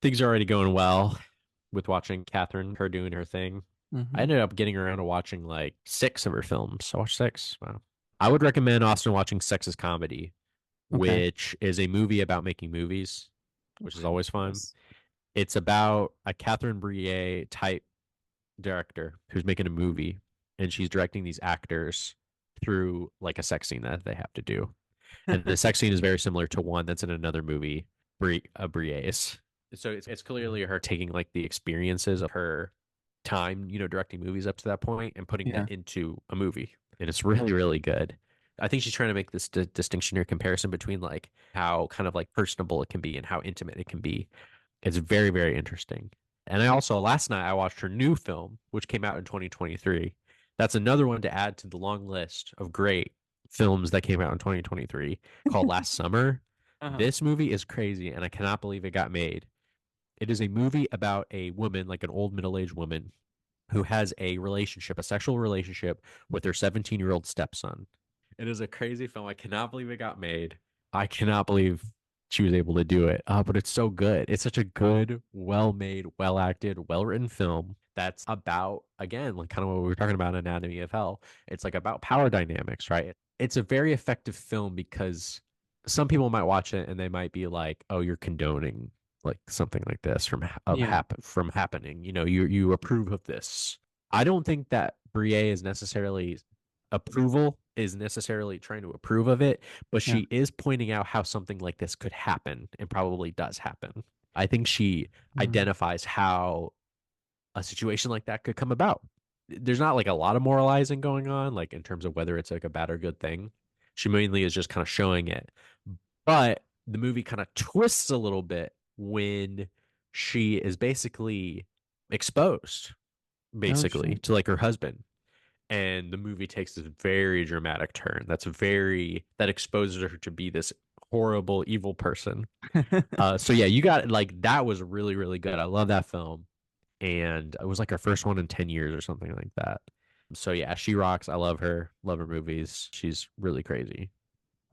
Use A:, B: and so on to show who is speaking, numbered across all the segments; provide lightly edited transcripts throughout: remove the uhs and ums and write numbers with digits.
A: Things are already going well with watching Catherine, her doing her thing. I
B: Hmm.
A: ended up getting around to watching like six of her films. I watched six. Wow. I would recommend Austin watching Sex is Comedy,
B: Okay.
A: which is a movie about making movies, which is always fun.
B: Yes.
A: It's about a Catherine Breillat type director who's making a movie, and she's directing these actors through like a sex scene that they have to do. And the sex scene is very similar to one that's in another movie, Breillat's. So it's clearly her taking like the experiences of her time, directing movies up to that point and putting that
B: Yeah.
A: into a movie. And it's really, really good. I think she's trying to make this distinction or comparison between like how kind of like personable it can be and how intimate it can be. It's very, very interesting. And I also, last night, I watched her new film, which came out in 2023. That's another one to add to the long list of great films that came out in 2023 called Last Summer.
B: Uh-huh.
A: This movie is crazy, and I cannot believe it got made. It is a movie about a woman, like an old middle-aged woman, who has a relationship, a sexual relationship with her 17-year-old stepson. It is a crazy film. I cannot believe it got made. I cannot believe she was able to do it. But it's so good. It's such a good, well made, well acted, well written film that's about, again, like kind of what we were talking about in Anatomy of Hell. It's like about power dynamics, right? It's a very effective film because some people might watch it and they might be like, oh, you're condoning like something like this
B: Yeah.
A: from happening. You approve of this. I don't think that Brie is necessarily approval is necessarily trying to approve of it, but
B: Yeah.
A: she is pointing out how something like this could happen and probably does happen. I think she
B: Mm.
A: identifies how a situation like that could come about. There's not like a lot of moralizing going on, like in terms of whether it's like a bad or good thing. She mainly is just kind of showing it. But the movie kind of twists a little bit when she is basically exposed,
B: Oh
A: basically,
B: shit.
A: to like her husband. And the movie takes this very dramatic turn that exposes her to be this horrible, evil person. So yeah, you got like that was really, really good. I love that film. And it was like her first one in 10 years or something like that. So yeah, she rocks. I love her. Love her movies. She's really crazy.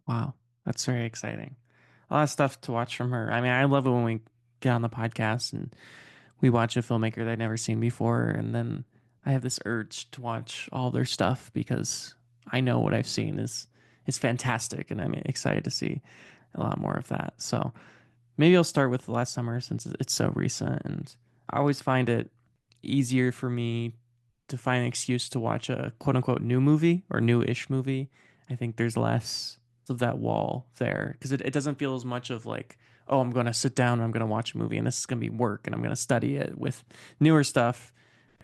B: Wow. That's very exciting. A lot of stuff to watch from her. I mean, I love it when we get on the podcast and we watch a filmmaker that I've never seen before, and then I have this urge to watch all their stuff because I know what I've seen is fantastic, and I'm excited to see a lot more of that. So maybe I'll start with Last Summer since it's so recent, and I always find it easier for me to find an excuse to watch a quote unquote new movie or new-ish movie. I think there's less of that wall there because it doesn't feel as much of like, oh, I'm going to sit down and I'm going to watch a movie and this is going to be work and I'm going to study it. With newer stuff,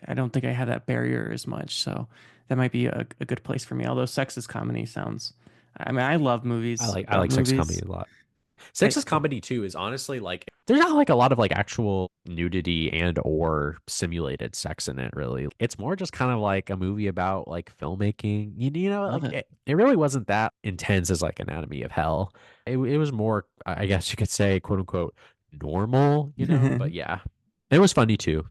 B: I don't think I have that barrier as much. So that might be a good place for me. Although Sex is Comedy sounds, I mean, I love
A: I
B: movies
A: like I
B: about
A: like sex comedy
B: movies.
A: a lot.
B: I,
A: Sexist comedy too is honestly like there's not like a lot of like actual nudity and or simulated sex in it really. It's more just kind of like a movie about like filmmaking.
B: love
A: Like
B: it.
A: it really wasn't that intense as like Anatomy of Hell. It was more, I guess you could say, quote unquote, normal, but yeah. It was funny too.